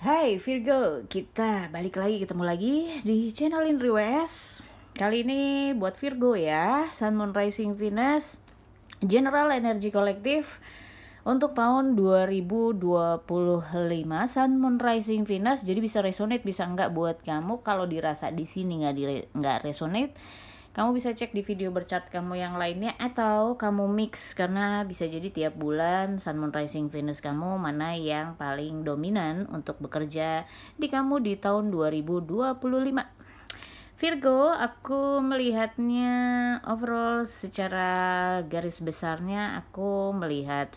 Hai Virgo, kita balik lagi, ketemu lagi di channel Indri WS. Kali ini buat Virgo ya, Sun, Moon, Rising, Venus, General Energi Kolektif untuk tahun 2025. Sun, Moon, Rising, Venus, jadi bisa resonate, bisa enggak buat kamu. Kalau dirasa di sini enggak resonate, kamu bisa cek di video berchart kamu yang lainnya, atau kamu mix, karena bisa jadi tiap bulan Sun, Moon, Rising, Venus kamu mana yang paling dominan untuk bekerja di kamu di tahun 2025. Virgo, aku melihatnya overall secara garis besarnya, aku melihat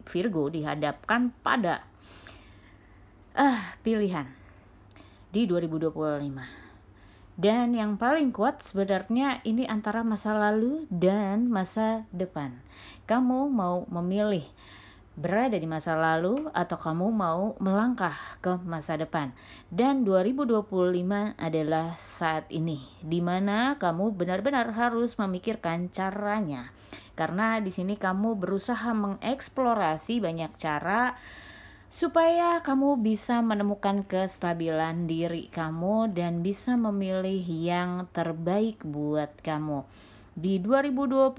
Virgo dihadapkan pada pilihan di 2025. Dan yang paling kuat sebenarnya ini antara masa lalu dan masa depan. Kamu mau memilih berada di masa lalu atau kamu mau melangkah ke masa depan. Dan 2025 adalah saat ini di mana kamu benar-benar harus memikirkan caranya. Karena di sini kamu berusaha mengeksplorasi banyak cara supaya kamu bisa menemukan kestabilan diri kamu dan bisa memilih yang terbaik buat kamu. Di 2025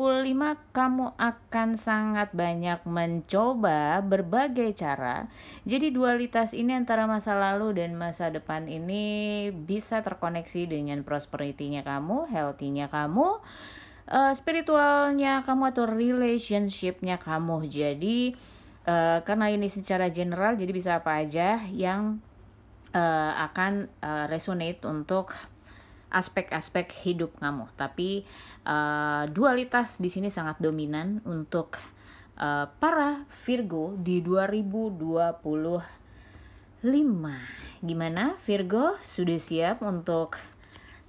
kamu akan sangat banyak mencoba berbagai cara. Jadi dualitas ini antara masa lalu dan masa depan ini bisa terkoneksi dengan prosperity-nya kamu, healthy-nya kamu, spiritualnya kamu, atau relationship-nya kamu. Jadi karena ini secara general, jadi bisa apa aja yang akan resonate untuk aspek-aspek hidup kamu. Tapi dualitas di sini sangat dominan untuk para Virgo di 2025. Gimana Virgo, sudah siap untuk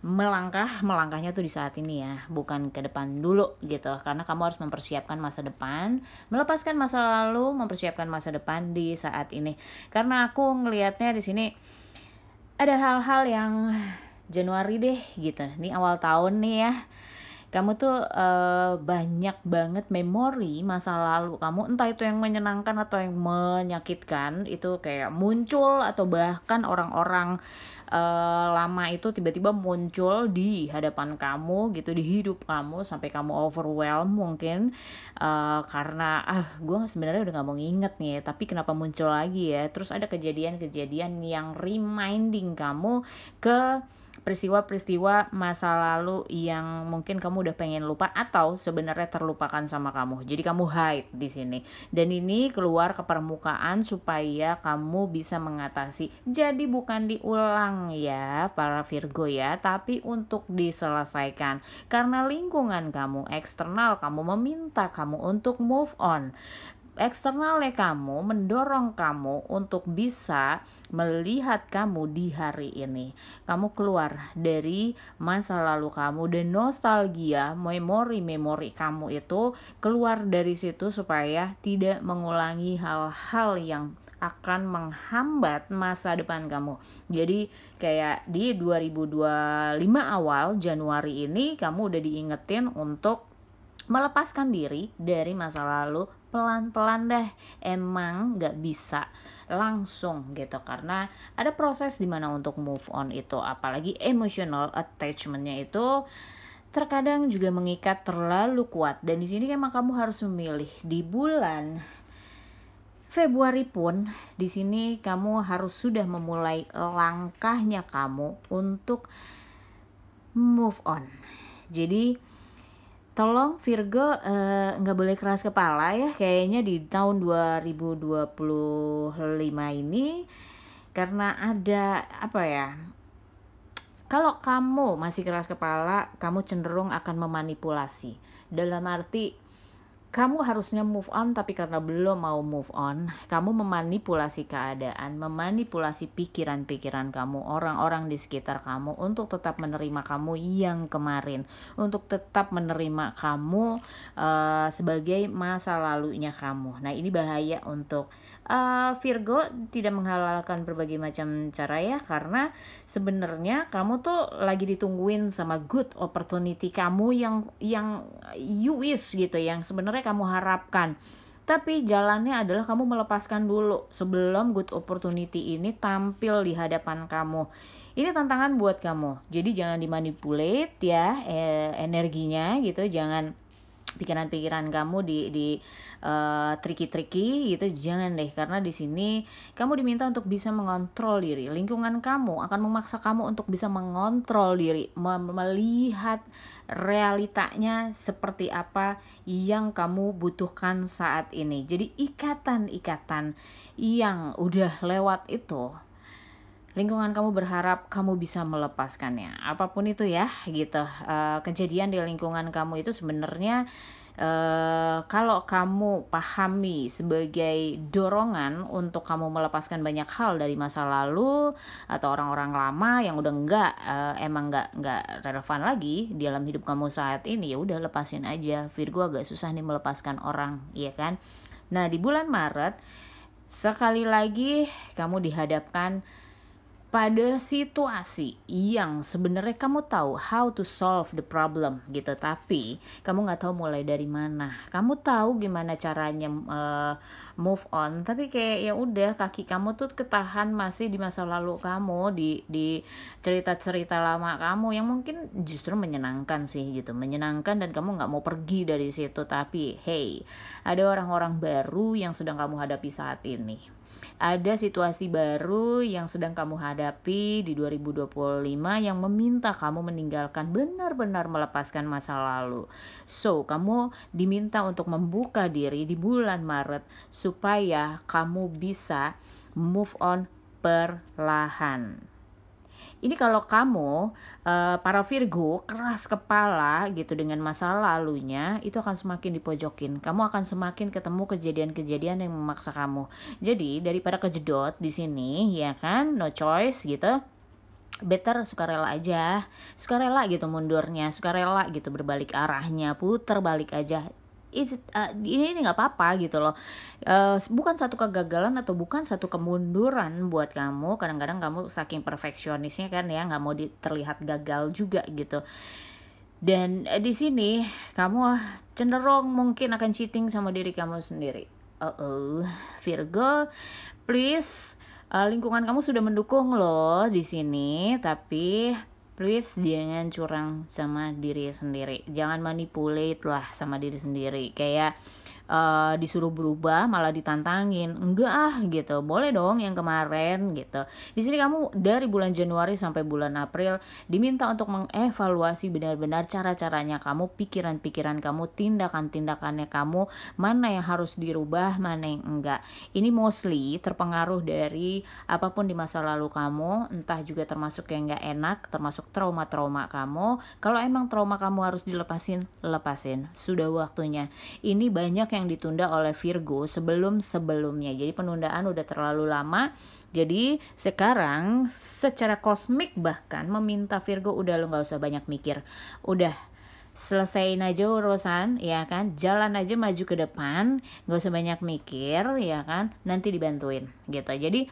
melangkahnya tuh di saat ini ya, bukan ke depan dulu gitu, karena kamu harus mempersiapkan masa depan, melepaskan masa lalu, mempersiapkan masa depan di saat ini. Karena aku ngelihatnya di sini ada hal-hal yang Januari deh gitu, ini awal tahun nih ya, kamu tuh banyak banget memori masa lalu kamu, entah itu yang menyenangkan atau yang menyakitkan, itu kayak muncul, atau bahkan orang-orang lama itu tiba-tiba muncul di hadapan kamu gitu, di hidup kamu, sampai kamu overwhelm mungkin karena gue sebenarnya udah gak mau nginget nih, tapi kenapa muncul lagi ya. Terus ada kejadian-kejadian yang reminding kamu ke peristiwa-peristiwa masa lalu yang mungkin kamu udah pengen lupa atau sebenarnya terlupakan sama kamu. Jadi kamu hide di sini. Dan ini keluar ke permukaan supaya kamu bisa mengatasi. Jadi bukan diulang ya para Virgo ya, tapi untuk diselesaikan. Karena lingkungan kamu, eksternal kamu meminta kamu untuk move on. Eksternalnya kamu mendorong kamu untuk bisa melihat kamu di hari ini. Kamu keluar dari masa lalu kamu dan nostalgia, memori-memori kamu itu keluar dari situ supaya tidak mengulangi hal-hal yang akan menghambat masa depan kamu. Jadi kayak di 2025 awal Januari ini kamu udah diingetin untuk melepaskan diri dari masa lalu pelan-pelan deh. Emang gak bisa langsung gitu, karena ada proses dimana untuk move on itu, apalagi emotional attachmentnya itu terkadang juga mengikat terlalu kuat. Dan di sini emang kamu harus memilih di bulan Februari pun, di sini kamu harus sudah memulai langkahnya kamu untuk move on. Jadi tolong Virgo nggak boleh keras kepala ya kayaknya di tahun 2025 ini, karena ada apa ya, kalau kamu masih keras kepala, kamu cenderung akan memanipulasi. Dalam arti kamu harusnya move on, tapi karena belum mau move on, kamu memanipulasi keadaan, memanipulasi pikiran-pikiran kamu, orang-orang di sekitar kamu untuk tetap menerima kamu yang kemarin, untuk tetap menerima kamu sebagai masa lalunya kamu. Nah ini bahaya untuk Virgo, tidak menghalalkan berbagai macam cara ya, karena sebenarnya kamu tuh lagi ditungguin sama good opportunity kamu yang you wish gitu, yang sebenarnya kamu harapkan. Tapi jalannya adalah kamu melepaskan dulu sebelum good opportunity ini tampil di hadapan kamu. Ini tantangan buat kamu. Jadi jangan dimanipulate ya energinya gitu, jangan pikiran-pikiran kamu di tricky-tricky gitu, jangan deh, karena di sini kamu diminta untuk bisa mengontrol diri. Lingkungan kamu akan memaksa kamu untuk bisa mengontrol diri, melihat realitanya seperti apa yang kamu butuhkan saat ini. Jadi ikatan-ikatan yang udah lewat itu, lingkungan kamu berharap kamu bisa melepaskannya, apapun itu ya gitu. Kejadian di lingkungan kamu itu sebenarnya kalau kamu pahami sebagai dorongan untuk kamu melepaskan banyak hal dari masa lalu atau orang-orang lama yang udah emang nggak relevan lagi di dalam hidup kamu saat ini, ya udah lepasin aja. Virgo agak susah nih melepaskan orang, ya kan? Nah, di bulan Maret sekali lagi kamu dihadapkan pada situasi yang sebenarnya kamu tahu how to solve the problem gitu, tapi kamu nggak tahu mulai dari mana. Kamu tahu gimana caranya move on, tapi kayak ya udah, kaki kamu tuh ketahan masih di masa lalu kamu, di cerita-cerita lama kamu yang mungkin justru menyenangkan sih gitu, menyenangkan, dan kamu nggak mau pergi dari situ. Tapi hey, ada orang-orang baru yang sedang kamu hadapi saat ini. Ada situasi baru yang sedang kamu hadapi di 2025 yang meminta kamu meninggalkan, benar-benar melepaskan masa lalu. So, kamu diminta untuk membuka diri di bulan Maret supaya kamu bisa move on perlahan. Ini kalau kamu para Virgo keras kepala gitu dengan masa lalunya, itu akan semakin dipojokin. Kamu akan semakin ketemu kejadian-kejadian yang memaksa kamu. Jadi daripada kejedot di sini, ya kan, no choice gitu, better sukarela aja, sukarela gitu mundurnya, sukarela gitu berbalik arahnya, putar balik aja. Ini nggak apa-apa gitu loh. Bukan satu kegagalan atau bukan satu kemunduran buat kamu. Kadang-kadang kamu saking perfeksionisnya kan ya, nggak mau terlihat gagal juga gitu. Dan di sini kamu cenderung mungkin akan cheating sama diri kamu sendiri. Virgo, please, lingkungan kamu sudah mendukung loh di sini, tapi please jangan curang sama diri sendiri. Jangan manipulate lah sama diri sendiri. Kayak disuruh berubah malah ditantangin, enggak gitu, boleh dong yang kemarin gitu. Di sini kamu dari bulan Januari sampai bulan April diminta untuk mengevaluasi benar-benar cara-caranya kamu, pikiran-pikiran kamu, tindakan-tindakannya kamu, mana yang harus dirubah, mana yang enggak. Ini mostly terpengaruh dari apapun di masa lalu kamu, entah juga termasuk yang enggak enak, termasuk trauma-trauma kamu. Kalau emang trauma kamu harus dilepasin, lepasin, sudah waktunya. Ini banyak yang ditunda oleh Virgo sebelumnya. Jadi penundaan udah terlalu lama. Jadi sekarang secara kosmik bahkan meminta Virgo, udah lo gak usah banyak mikir. Udah selesaiin aja urusan, ya kan, jalan aja maju ke depan, gak usah banyak mikir, ya kan, nanti dibantuin gitu. Jadi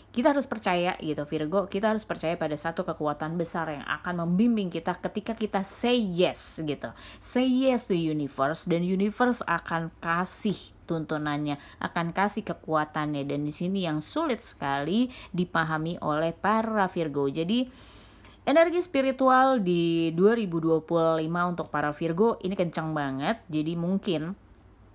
kita harus percaya gitu Virgo, kita harus percaya pada satu kekuatan besar yang akan membimbing kita ketika kita say yes gitu, say yes to universe, dan universe akan kasih tuntunannya, akan kasih kekuatannya. Dan di sini yang sulit sekali dipahami oleh para Virgo. Jadi energi spiritual di 2025 untuk para Virgo ini kencang banget. Jadi mungkin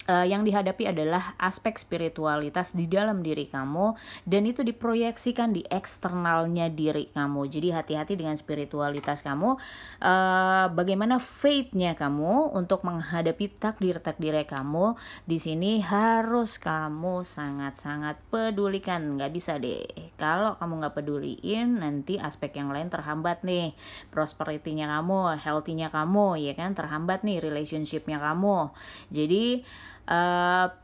yang dihadapi adalah aspek spiritualitas di dalam diri kamu, dan itu diproyeksikan di eksternalnya diri kamu. Jadi hati-hati dengan spiritualitas kamu, bagaimana faith-nya kamu untuk menghadapi takdir-takdirnya kamu. Di sini harus kamu sangat-sangat pedulikan. Nggak bisa deh kalau kamu nggak peduliin, nanti aspek yang lain terhambat nih, prosperity-nya kamu, healthy-nya kamu, ya kan, terhambat nih relationship-nya kamu. Jadi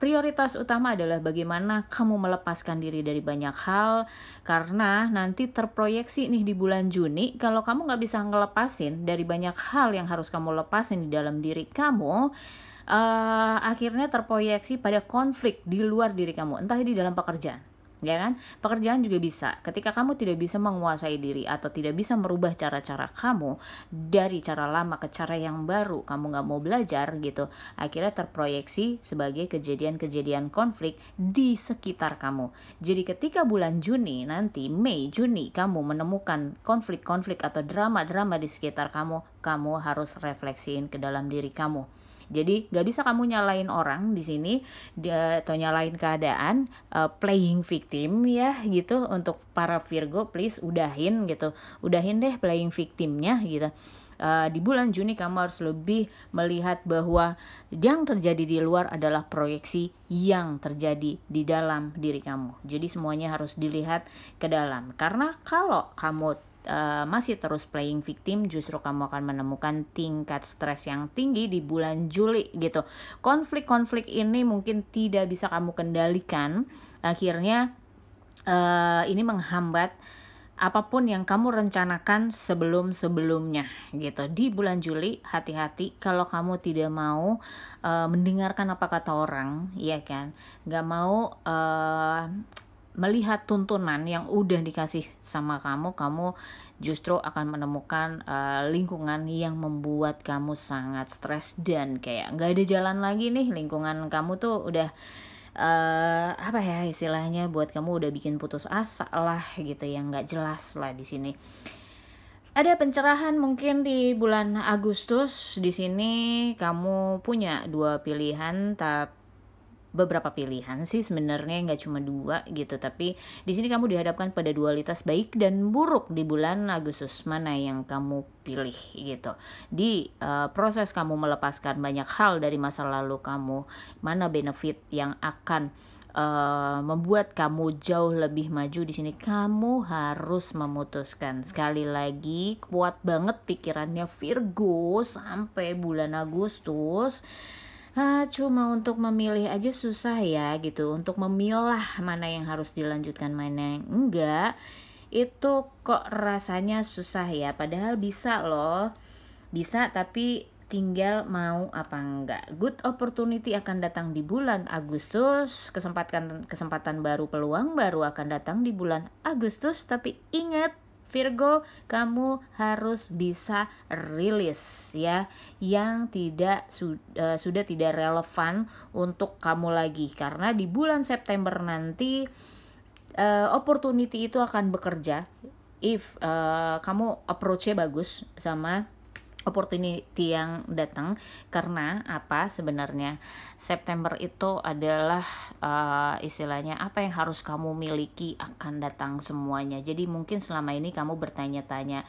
prioritas utama adalah bagaimana kamu melepaskan diri dari banyak hal, karena nanti terproyeksi nih di bulan Juni, kalau kamu nggak bisa ngelepasin dari banyak hal yang harus kamu lepasin di dalam diri kamu, akhirnya terproyeksi pada konflik di luar diri kamu, entah di dalam pekerjaan, ya kan? Pekerjaan juga bisa. Ketika kamu tidak bisa menguasai diri atau tidak bisa merubah cara-cara kamu dari cara lama ke cara yang baru, kamu nggak mau belajar gitu, akhirnya terproyeksi sebagai kejadian-kejadian konflik di sekitar kamu. Jadi ketika bulan Juni nanti, Mei, Juni, kamu menemukan konflik-konflik atau drama-drama di sekitar kamu, kamu harus refleksiin ke dalam diri kamu. Jadi gak bisa kamu nyalain orang di sini atau nyalain keadaan, playing victim ya gitu. Untuk para Virgo, please udahin gitu, udahin deh playing victimnya gitu. Di bulan Juni kamu harus lebih melihat bahwa yang terjadi di luar adalah proyeksi yang terjadi di dalam diri kamu. Jadi semuanya harus dilihat ke dalam, karena kalau kamu masih terus playing victim, justru kamu akan menemukan tingkat stres yang tinggi di bulan Juli gitu. Konflik-konflik ini mungkin tidak bisa kamu kendalikan, akhirnya ini menghambat apapun yang kamu rencanakan sebelum-sebelumnya gitu. Di bulan Juli, hati-hati kalau kamu tidak mau mendengarkan apa kata orang, ya kan? Gak mau melihat tuntunan yang udah dikasih sama kamu justru akan menemukan lingkungan yang membuat kamu sangat stres dan kayak gak ada jalan lagi nih. Lingkungan kamu tuh udah apa ya istilahnya, buat kamu udah bikin putus asa lah gitu, yang gak jelas lah di sini. Ada pencerahan mungkin di bulan Agustus. Di sini kamu punya dua pilihan, beberapa pilihan sih sebenarnya, nggak cuma dua gitu, tapi di sini kamu dihadapkan pada dualitas baik dan buruk di bulan Agustus. Mana yang kamu pilih gitu? Di proses kamu melepaskan banyak hal dari masa lalu kamu, mana benefit yang akan membuat kamu jauh lebih maju? Di sini kamu harus memutuskan. Sekali lagi, kuat banget pikirannya Virgo sampai bulan Agustus. Cuma untuk memilih aja susah ya gitu. Untuk memilah mana yang harus dilanjutkan, mana yang enggak, itu kok rasanya susah ya. Padahal bisa loh, bisa, tapi tinggal mau apa enggak. Good opportunity akan datang di bulan Agustus, kesempatan baru, peluang baru akan datang di bulan Agustus. Tapi ingat Virgo, kamu harus bisa rilis ya yang sudah tidak relevan untuk kamu lagi, karena di bulan September nanti opportunity itu akan bekerja if kamu approach-nya bagus sama opportunity yang datang. Karena apa sebenarnya, September itu adalah istilahnya apa yang harus kamu miliki akan datang semuanya. Jadi mungkin selama ini kamu bertanya-tanya,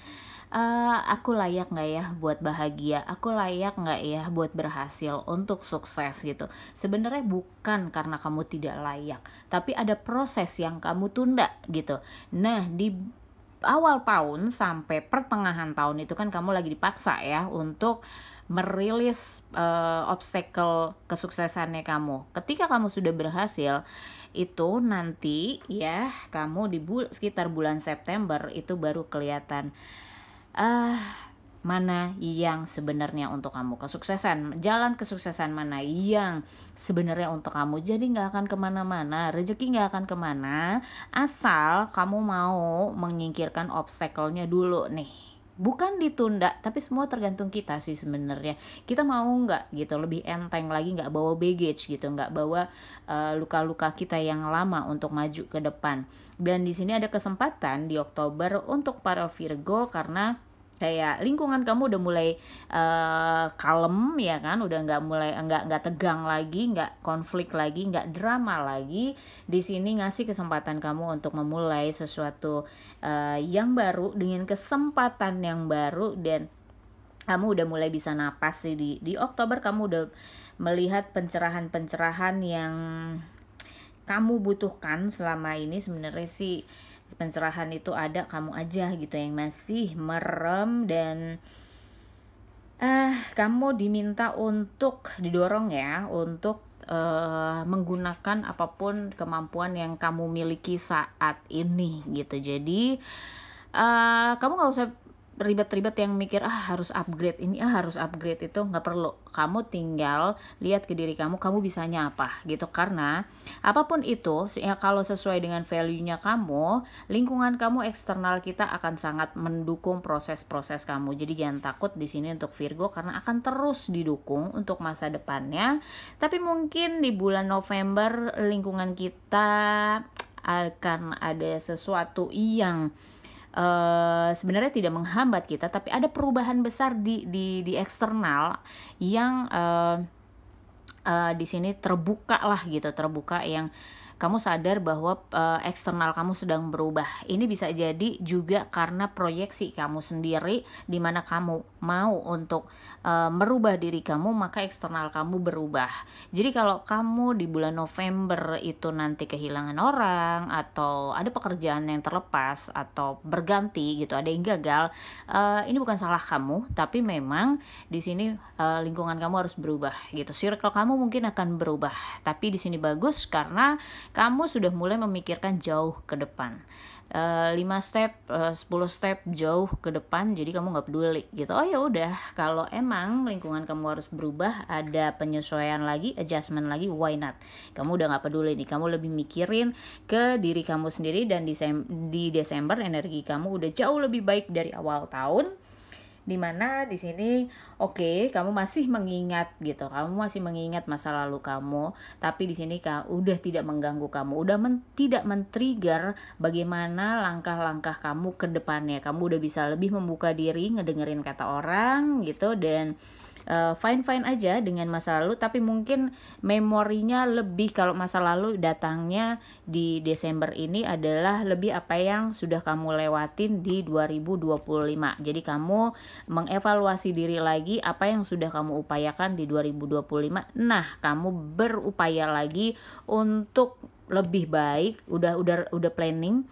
aku layak gak ya buat bahagia, aku layak gak ya buat berhasil, untuk sukses gitu. Sebenarnya bukan karena kamu tidak layak, tapi ada proses yang kamu tunda gitu. Nah, di awal tahun sampai pertengahan tahun itu kan kamu lagi dipaksa ya untuk merilis obstacle kesuksesannya kamu. Ketika kamu sudah berhasil, itu nanti ya kamu di sekitar bulan September itu baru kelihatan mana yang sebenarnya untuk kamu. Jalan kesuksesan mana yang sebenarnya untuk kamu. Jadi gak akan kemana-mana, rezeki gak akan kemana, asal kamu mau menyingkirkan obstacle-nya dulu nih. Bukan ditunda, tapi semua tergantung kita sih sebenarnya. Kita mau nggak gitu, lebih enteng lagi, nggak bawa baggage gitu, nggak bawa luka-luka kita yang lama untuk maju ke depan. Dan di sini ada kesempatan di Oktober untuk para Virgo, karena kayak lingkungan kamu udah mulai kalem ya kan, udah nggak tegang lagi, nggak konflik lagi, nggak drama lagi. Di sini ngasih kesempatan kamu untuk memulai sesuatu yang baru dengan kesempatan yang baru, dan kamu udah mulai bisa napas sih di Oktober. Kamu udah melihat pencerahan-pencerahan yang kamu butuhkan selama ini. Sebenarnya sih pencerahan itu ada, kamu aja gitu yang masih merem, dan kamu diminta untuk didorong ya untuk menggunakan apapun kemampuan yang kamu miliki saat ini gitu. Jadi kamu gak usah ribet-ribet yang mikir harus upgrade ini, harus upgrade itu, nggak perlu. Kamu tinggal lihat ke diri kamu bisanya apa gitu. Karena apapun itu ya, kalau sesuai dengan value-nya kamu, lingkungan kamu, eksternal kita akan sangat mendukung proses-proses kamu. Jadi jangan takut di sini untuk Virgo, karena akan terus didukung untuk masa depannya. Tapi mungkin di bulan November lingkungan kita akan ada sesuatu yang sebenarnya tidak menghambat kita, tapi ada perubahan besar di eksternal yang di sini terbuka lah gitu, terbuka yang kamu sadar bahwa eksternal kamu sedang berubah. Ini bisa jadi juga karena proyeksi kamu sendiri, di mana kamu mau untuk merubah diri kamu, maka eksternal kamu berubah. Jadi kalau kamu di bulan November itu nanti kehilangan orang, atau ada pekerjaan yang terlepas atau berganti gitu, ada yang gagal, ini bukan salah kamu, tapi memang di sini lingkungan kamu harus berubah gitu. Circle kamu mungkin akan berubah, tapi di sini bagus karena kamu sudah mulai memikirkan jauh ke depan. 5 step, 10 step jauh ke depan, jadi kamu nggak peduli gitu. Oh ya udah, kalau emang lingkungan kamu harus berubah, ada penyesuaian lagi, adjustment lagi, why not? Kamu udah nggak peduli nih, kamu lebih mikirin ke diri kamu sendiri, dan di Desember energi kamu udah jauh lebih baik dari awal tahun. Dimana di sini kamu masih mengingat gitu, kamu masih mengingat masa lalu kamu, tapi di sini udah tidak mengganggu kamu, udah tidak men-trigger bagaimana langkah-langkah kamu ke depannya. Kamu udah bisa lebih membuka diri, ngedengerin kata orang gitu, dan fine-fine aja dengan masa lalu, tapi mungkin memorinya lebih, kalau masa lalu datangnya di Desember ini adalah lebih apa yang sudah kamu lewatin di 2025. Jadi kamu mengevaluasi diri lagi apa yang sudah kamu upayakan di 2025. Nah, kamu berupaya lagi untuk lebih baik, udah planning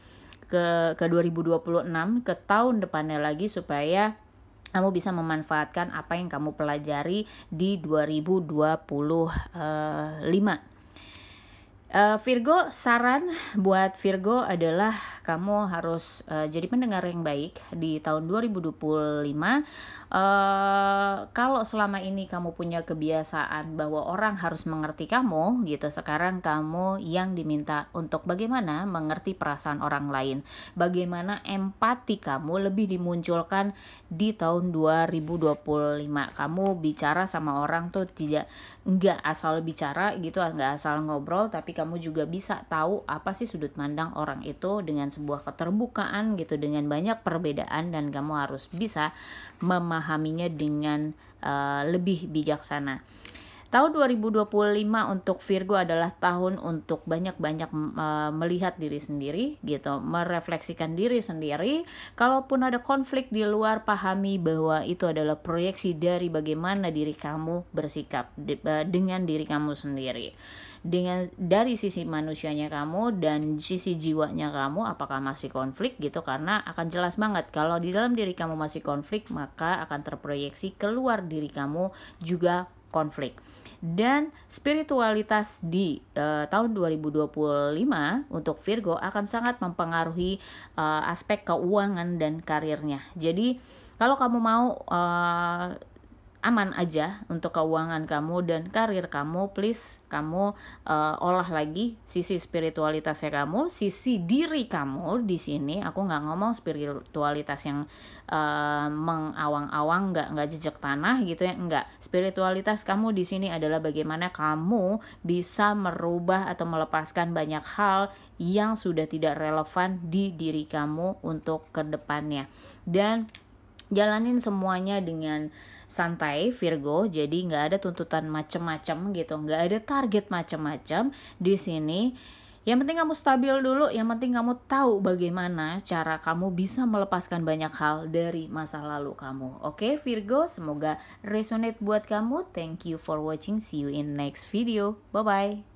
ke 2026, ke tahun depannya lagi, supaya kamu bisa memanfaatkan apa yang kamu pelajari di 2025. Virgo, saran buat Virgo adalah kamu harus jadi pendengar yang baik di tahun 2025. Kalau selama ini kamu punya kebiasaan bahwa orang harus mengerti kamu gitu, sekarang kamu yang diminta untuk bagaimana mengerti perasaan orang lain, bagaimana empati kamu lebih dimunculkan di tahun 2025. Kamu bicara sama orang tuh nggak asal bicara gitu, nggak asal ngobrol, tapi kamu juga bisa tahu apa sih sudut pandang orang itu dengan sebuah keterbukaan gitu, dengan banyak perbedaan, dan kamu harus bisa memahaminya dengan lebih bijaksana. Tahun 2025 untuk Virgo adalah tahun untuk banyak-banyak melihat diri sendiri gitu, merefleksikan diri sendiri. Kalaupun ada konflik di luar, pahami bahwa itu adalah proyeksi dari bagaimana diri kamu bersikap dengan diri kamu sendiri. Dari sisi manusianya kamu dan sisi jiwanya kamu, apakah masih konflik gitu, karena akan jelas banget kalau di dalam diri kamu masih konflik, maka akan terproyeksi keluar diri kamu juga konflik. Dan spiritualitas di tahun 2025 untuk Virgo akan sangat mempengaruhi aspek keuangan dan karirnya. Jadi kalau kamu mau aman aja untuk keuangan kamu dan karir kamu, please kamu olah lagi sisi spiritualitasnya kamu, sisi diri kamu. Di sini aku nggak ngomong spiritualitas yang mengawang-awang, nggak jejak tanah gitu ya, enggak. Spiritualitas kamu di sini adalah bagaimana kamu bisa merubah atau melepaskan banyak hal yang sudah tidak relevan di diri kamu untuk kedepannya, dan jalanin semuanya dengan santai Virgo. Jadi nggak ada tuntutan macem-macem gitu, nggak ada target macem-macem di sini. Yang penting kamu stabil dulu, yang penting kamu tahu bagaimana cara kamu bisa melepaskan banyak hal dari masa lalu kamu. Oke Virgo, semoga resonate buat kamu. Thank you for watching, see you in next video, bye bye.